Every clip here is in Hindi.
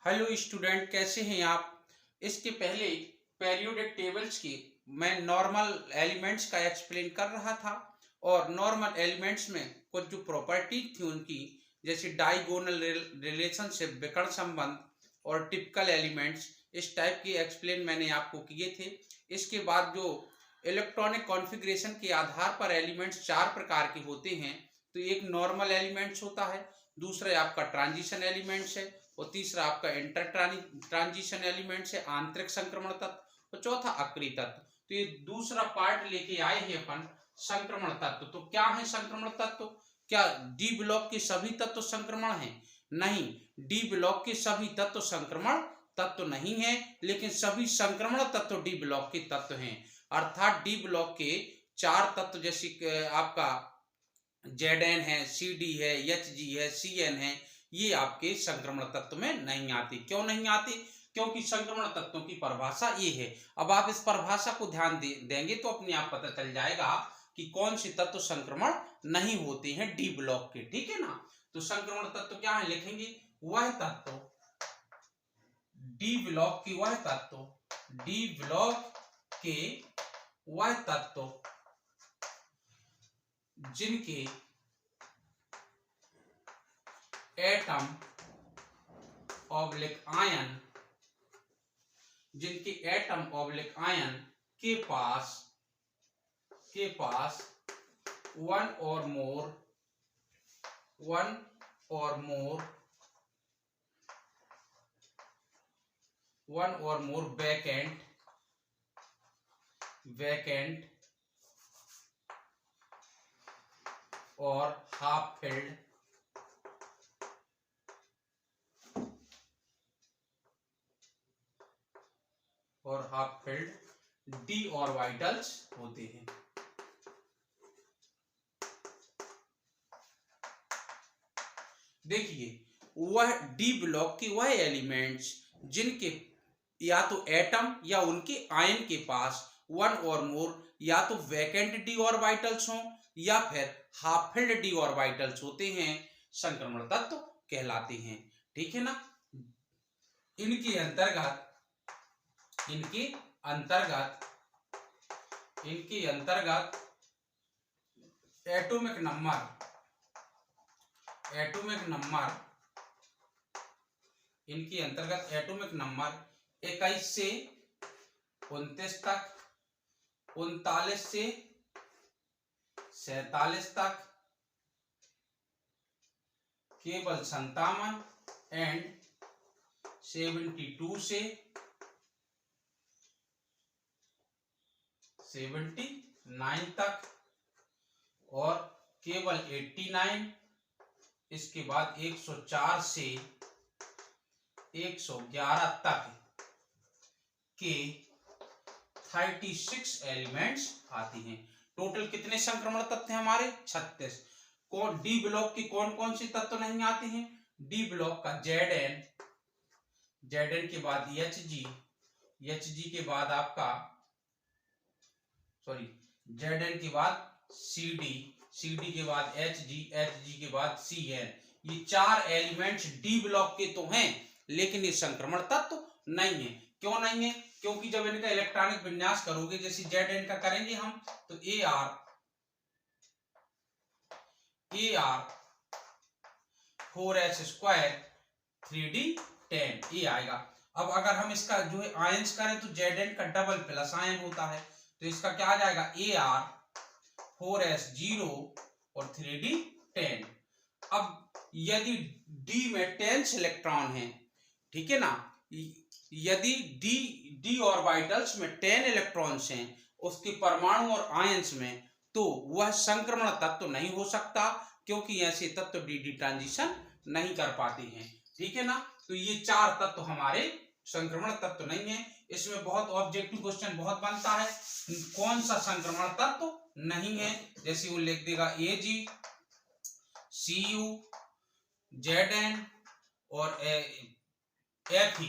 हेलो स्टूडेंट, कैसे हैं आप। इसके पहले पीरियोडिक टेबल्स की मैं नॉर्मल एलिमेंट्स का एक्सप्लेन कर रहा था और नॉर्मल एलिमेंट्स में कुछ जो प्रॉपर्टी थी उनकी, जैसे डायगोनल रिलेशनशिप, विकर्ण संबंध और टिपिकल एलिमेंट्स, इस टाइप की एक्सप्लेन मैंने आपको किए थे। इसके बाद जो इलेक्ट्रॉनिक कॉन्फ़िगरेशन के आधार पर एलिमेंट्स चार प्रकार के होते हैं। तो एक नॉर्मल एलिमेंट्स होता है, दूसरा आपका ट्रांजिशन एलिमेंट्स है और तीसरा आपका इंटर ट्रांजिशन एलिमेंट्स है, आंतरिक संक्रमण तत्व, और चौथा अक्रिय तत्व। तो ये दूसरा पार्ट लेके आए हैं अपन, संक्रमण तत्व। तो क्या है संक्रमण तत्व? क्या डी ब्लॉक के सभी तत्व संक्रमण हैं? नहीं, डी ब्लॉक के सभी तत्व संक्रमण तत्व नहीं है, लेकिन सभी संक्रमण तत्व डी ब्लॉक के तत्व हैं। अर्थात डी ब्लॉक के चार तत्व, जैसे आपका Zn है, Cd है, Hg है, Cn है, ये आपके संक्रमण तत्व में नहीं आते। क्यों नहीं आते? क्योंकि संक्रमण तत्वों की परिभाषा ये है। अब आप इस परिभाषा को ध्यान देंगे तो अपने आप पता चल जाएगा कि कौन से तत्व संक्रमण नहीं होते हैं डी ब्लॉक के। ठीक है ना। तो संक्रमण तत्व क्या है, लिखेंगे वह तत्व डी ब्लॉक की, वह तत्व डी ब्लॉक के वह तत्व जिनके एटम ऑब्लिक आयन, जिनके एटम ऑब्लिक आयन के पास वन और मोर वैकेंट और हाफ फिल्ड डी ऑर्बिटल्स होते हैं। देखिए, वह डी ब्लॉक के वह एलिमेंट्स जिनके या तो एटम या उनके आयन के पास वन और मोर या तो वैकेंट डी ऑर्बिटल्स हों या फिर हाफ फिल्ड डी ऑर्बिटल्स होते हैं, संक्रमण तत्व कहलाते हैं। ठीक है ना। इनके अंतर्गत एटॉमिक नंबर 21 से 29 तक, 39 से 47 तक, केवल 57 एंड 72 से 79 तक, और केवल 89, इसके बाद 104 से 111 तक के 36 एलिमेंट्स आते हैं। टोटल कितने संक्रमण तत्व हैं हमारे? 36। कौन डी ब्लॉक के कौन कौन से तत्व नहीं आते हैं? डी ब्लॉक का Zn के बाद Hg के बाद आपका Zn के बाद Cd के बाद Hg के बाद Cn। ये चार एलिमेंट्स डी ब्लॉक के तो हैं, लेकिन ये संक्रमण तत्व नहीं है। क्यों नहीं है? क्योंकि जब इनका इलेक्ट्रॉनिक विन्यास करोगे, जैसे Zn का करेंगे हम, तो Ar 4s² 3d10 ये आएगा। अब अगर हम इसका जो है आयंस करें तो Zn का डबल प्लस आयन होता है, तो इसका क्या आ जाएगा? Ar 4s0 और 3d10। अब यदि D में 10 इलेक्ट्रॉन है, ठीक है ना, यदि डी ऑर्बिटल्स में 10 इलेक्ट्रॉन्स हैं उसके परमाणु और आयंस में, तो वह संक्रमण तत्व नहीं हो सकता, क्योंकि ऐसे तत्व डी ट्रांजिशन नहीं कर पाते हैं। ठीक है ना। तो ये चार तत्व हमारे संक्रमण तत्व नहीं है। इसमें बहुत ऑब्जेक्टिव क्वेश्चन बहुत बनता है, कौन सा संक्रमण तत्व नहीं है, जैसे वो लिख देगा Ag, Cu, Zn और Fe,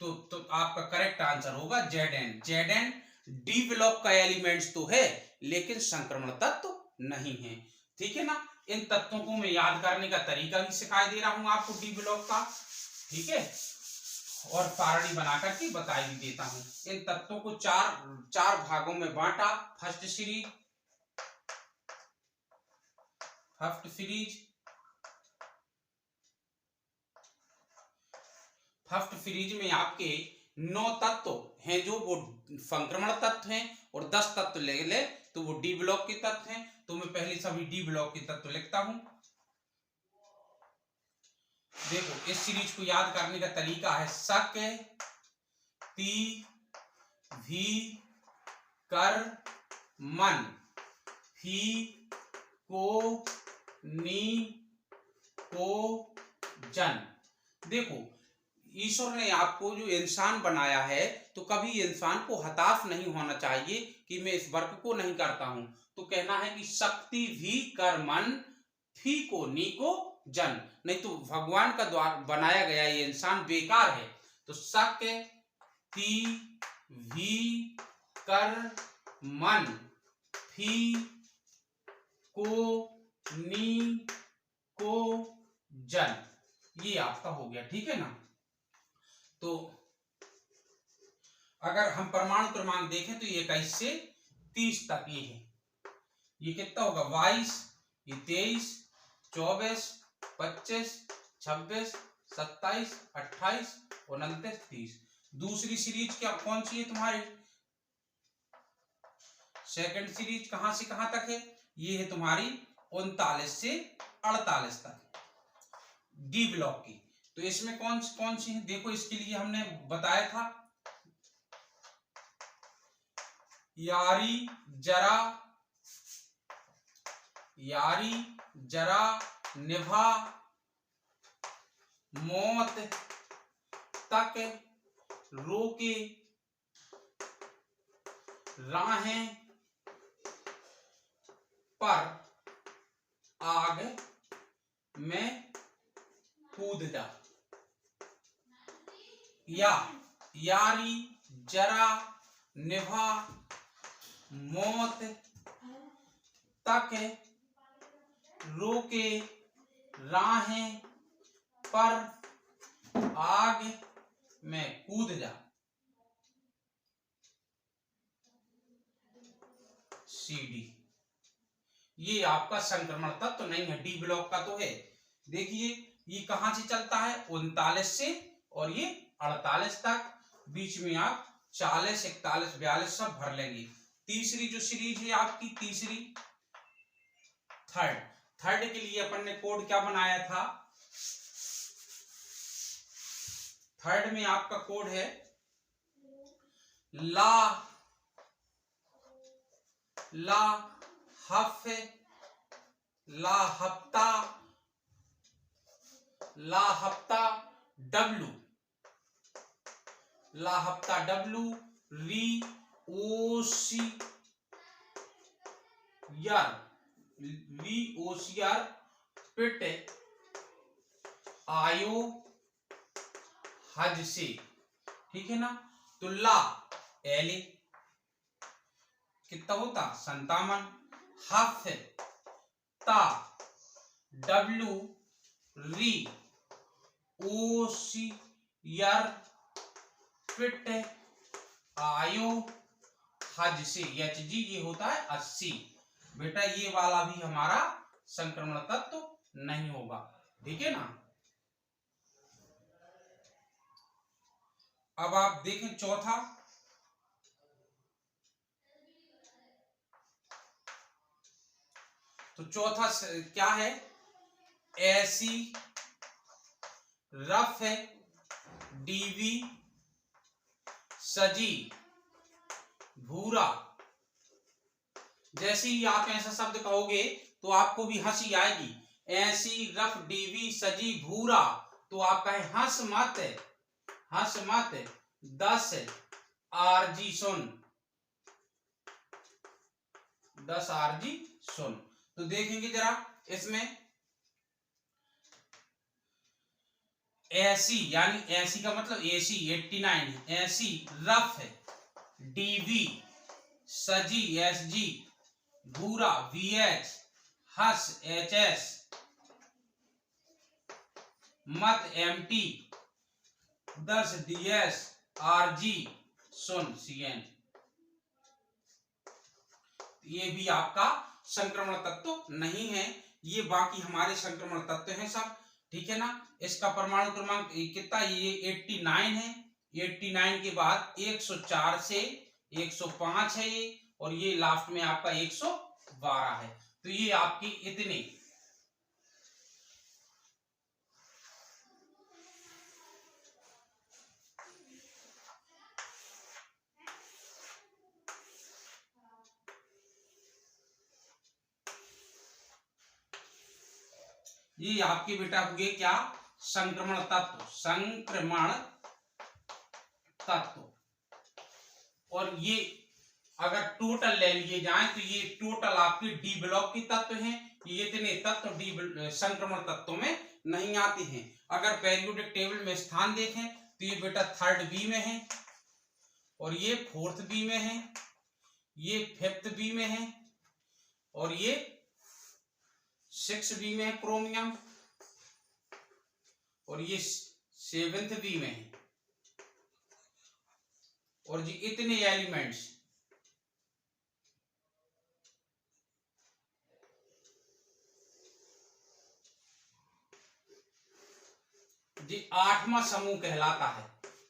तो आपका करेक्ट आंसर होगा Zn डी ब्लॉक का एलिमेंट्स तो है, लेकिन संक्रमण तत्व नहीं है। ठीक है ना। इन तत्वों को मैं याद करने का तरीका भी सिखाई दे रहा हूं आपको डी ब्लॉक का। ठीक है। और सारणी बनाकर के बताई भी देता हूं। इन तत्वों को चार भागों में बांटा। फर्स्ट सीरीज में आपके 9 तत्व हैं जो वो संक्रमण तत्व हैं, और 10 तत्व ले तो वो डी ब्लॉक के तत्व हैं। तो मैं पहले सभी डी ब्लॉक के तत्व लिखता हूं। देखो, इस सीरीज को याद करने का तरीका है शक, ती, भी, कर, मन, फी, को, नी, को, जन। देखो, ईश्वर ने आपको जो इंसान बनाया है, तो कभी इंसान को हताश नहीं होना चाहिए कि मैं इस वर्क को नहीं करता हूं। तो कहना है कि शक्ति भी कर मन, फी को नी को जन। नहीं तो भगवान का द्वारा बनाया गया ये इंसान बेकार है। तो शक, ती, भी, कर, मन, फी, को, नी, को, जन, ये आपका हो गया। ठीक है ना। तो अगर हम परमाणु क्रमांक देखें तो ये 21 से 30 तक ये है। ये कितना होगा? 22, ये 23, 24, 25, 26, 27, 28, 29, 30। दूसरी सीरीज क्या कौन सी है तुम्हारी? सेकंड सीरीज कहां से कहां तक है? ये है तुम्हारी 39 से 48 तक, डी ब्लॉक की। तो इसमें कौन सी है? देखो, इसके लिए हमने बताया था यारी जरा निभा मौत तक रोके राहें पर आग में कूद जा। यारी जरा निभा मौत तक रोके राहें पर आग में कूद जा। CD ये आपका संक्रमण तत्व तो नहीं है, डी ब्लॉक का तो है। देखिए, ये कहां से चलता है? 39 से, और ये 48 तक। बीच में आप 40, 41, 42 सब भर लेंगे। तीसरी जो सीरीज है आपकी, तीसरी थर्ड के लिए अपन ने कोड क्या बनाया था? थर्ड में आपका कोड है W VOCR पिट आयो हज से। ठीक है ना। तो ला एले कितना होता? 57। हफ ता W OCR पिट आयो हज से HG ये होता है 80। बेटा, ये वाला भी हमारा संक्रमण तत्व नहीं होगा। ठीक है ना। अब आप देखें चौथा। तो चौथा क्या है? ऐसी रफ डीवी सजी भूरा। जैसे ही आप ऐसा शब्द कहोगे तो आपको भी हंसी आएगी। ऐसी रफ डीवी सजी भूरा, तो आप कहें हंस मत 10 RG सुन। 10 RG सुन। तो देखेंगे जरा इसमें, ऐसी यानी ऐसी का मतलब AC 89, ऐसी रफ DV सजी SG भूरा VH हस HS मत MT 10 DS Rg शून्य Cn। ये भी आपका संक्रमण तत्व नहीं है, ये बाकी हमारे संक्रमण तत्व हैं सब, ठीक है ना। इसका परमाणु क्रमांक कितना, ये 89 है। 89 के बाद 104 से 105 है ये, और ये लास्ट में आपका 112 है। तो ये आपकी इतने ये आपके बेटा हुए क्या, संक्रमण तत्व, संक्रमण तत्व। और ये अगर टोटल ले लिए जाए तो ये टोटल आपके डी ब्लॉक के तत्व हैं। ये इतने तत्व डी संक्रमण तत्वों में नहीं आते हैं। अगर पेरियोडिक टेबल में स्थान देखें तो ये बेटा 3rd बी में है, और ये 4th बी में है, ये 5th बी में है, और ये 6 बी में है क्रोमियम, और ये 7th बी में है। और जी इतने एलिमेंट्स जी 8वां समूह कहलाता है।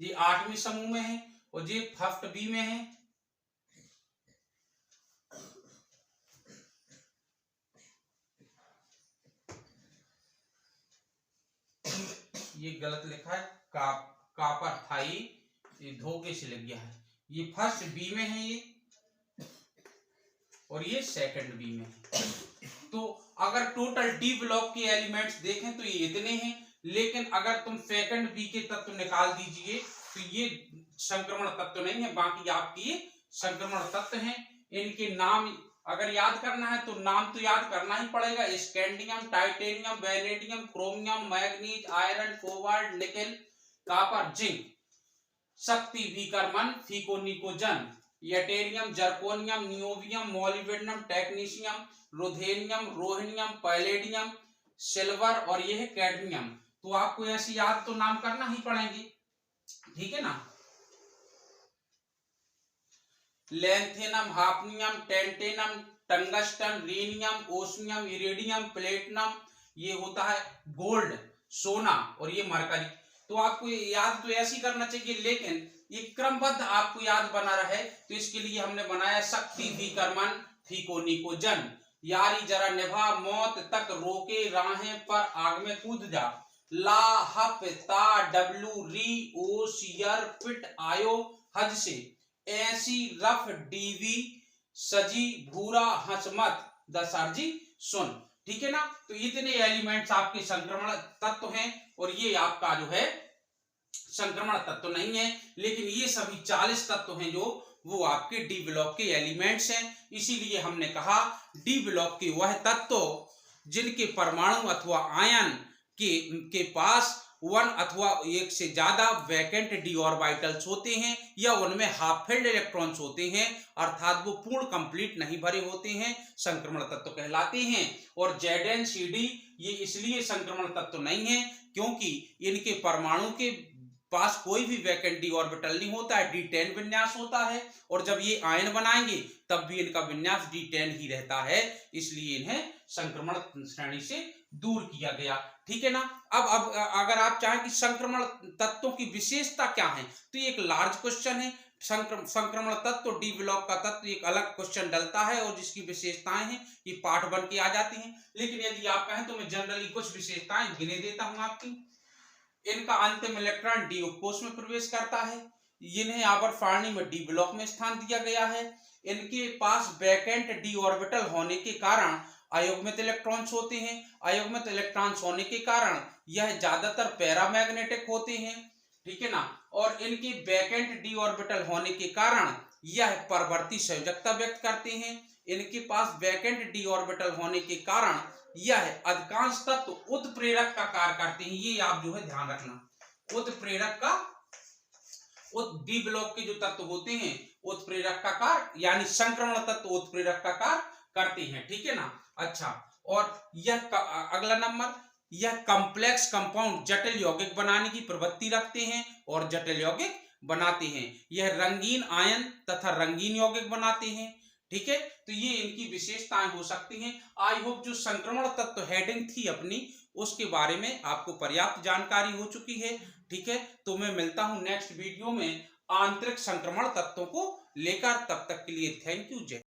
ये 8वें समूह में है, और ये 1st बी में है। ये गलत लिखा है, कापर थाई, ये धोखे से लग गया है। ये 1st बी में है ये, और ये 2nd बी में है। तो अगर टोटल डी ब्लॉक के एलिमेंट्स देखें तो ये इतने हैं, लेकिन अगर तुम 2nd बी के तत्व निकाल दीजिए तो ये संक्रमण तत्व नहीं है, बाकी आपकी ये संक्रमण तत्व हैं। इनके नाम अगर याद करना है तो नाम तो याद करना ही पड़ेगा, scandium, titanium, vanadium, chromium, manganese, iron, cobalt, nickel, copper, zinc, शक्ति, वीकरमन, फिकोनिकोजन, yttrium, zirconium, niobium, molybdenum, technetium, ruthenium, rhodium, palladium, silver, और यह है कैडमियम। तो आपको ऐसे याद तो नाम करना ही पड़ेंगे, ठीक है ना। Lanthanum, hafnium, tantalum, tungsten, rhenium, osmium, iridium, platinum, ये होता है गोल्ड, सोना, और ये मरकरी। तो आपको याद तो ऐसे ही करना चाहिए, लेकिन ये क्रमबद्ध आपको याद बना रहे तो इसके लिए हमने बनाया शक्ति, वीकरमन, फिकोनिकोजन। यारी जरा निभा मौत तक रोके राहें पर आग में कूद जा, ला हप ता डब्लू री ओ सियर पिट आयो हज से, ऐसी रफ डीवी सजी भूरा हसमत दसरजी सुन, ठीक है ना। तो इतने एलिमेंट्स आपके संक्रमण तत्व हैं, और ये आपका जो है संक्रमण तत्व नहीं है, लेकिन ये सभी 40 तत्व हैं जो वो आपके डी ब्लॉक के एलिमेंट्स हैं। इसीलिए हमने कहा डी ब्लॉक के वह तत्व जिनके परमाणु अथवा आयन के पास 1 अथवा 1 से ज्यादा वैकेंट डी ऑर्बिटल्स होते हैं, या उनमें हाफ फिल्ड इलेक्ट्रॉन्स होते हैं, अर्थात वो पूर्ण कंप्लीट नहीं भरे होते हैं, संक्रमण तत्व कहलाते हैं। और ZnCd ये इसलिए संक्रमण तत्व नहीं है क्योंकि इनके परमाणु के पास कोई भी वैकेंट डी ऑर्बिटल नहीं होता है, D10 विन्यास होता है, और जब ये आयन बनाएंगे तब भी इनका विन्यास D10 ही रहता है, इसलिए इन्हें संक्रमण श्रेणी से दूर किया गया, ठीक है ना। अब अगर आप चाहें कि संक्रमण तत्वों की विशेषता क्या है, तो ये एक लार्ज क्वेश्चन है। संक्रमण तत्व, डी ब्लॉक का तत्व, एक अलग क्वेश्चन डलता है, और जिसकी विशेषताएं हैं ये पाठ बन के आ जाती हैं। लेकिन यदि आप कहें तो मैं जनरली कुछ विशेषताएं गिने देता हूं आपकी। इनका अंतिम इलेक्ट्रॉन डी उपकोष में प्रवेश करता है, इन्हें आवर्त सारणी में डी ब्लॉक में स्थान दिया गया है, इनके पास वैकेंट डी ऑर्बिटल होने के कारण अयुग्मित इलेक्ट्रॉन्स होते हैं, अयुग्मित इलेक्ट्रॉन्स होने के कारण यह ज्यादातर पैरामैग्नेटिक होते हैं, ठीक है ना। और इनके वैकेंट डी ऑर्बिटल होने के कारण यह परवर्ती संयोजकता व्यक्त करते हैं, इनके पास वैकेंट डी ऑर्बिटल होने के कारण यह अधिकांश तत्व उत्प्रेरक का कार्य करते हैं। ये आप जो है ध्यान रखना, उत्प्रेरक का, डी ब्लॉक के जो तत्व होते हैं उत्प्रेरक का कार्य, यानी संक्रमण तत्व उत्प्रेरक का कार्य करते हैं, ठीक है ना। अच्छा, और यह अगला नंबर, यह कॉम्प्लेक्स कंपाउंड जटिल यौगिक बनाने की प्रवृत्ति रखते हैं और जटिल यौगिक बनाते हैं। यह रंगीन आयन तथा रंगीन यौगिक बनाते हैं। ठीक है, तो ये इनकी विशेषताएं हो सकती हैं। आई होप जो संक्रमण तत्व हेडिंग थी अपनी, उसके बारे में आपको पर्याप्त जानकारी हो चुकी है। ठीक है, तो मैं मिलता हूं नेक्स्ट वीडियो में आंतरिक संक्रमण तत्वों को लेकर। तब तक के लिए थैंक यू। जय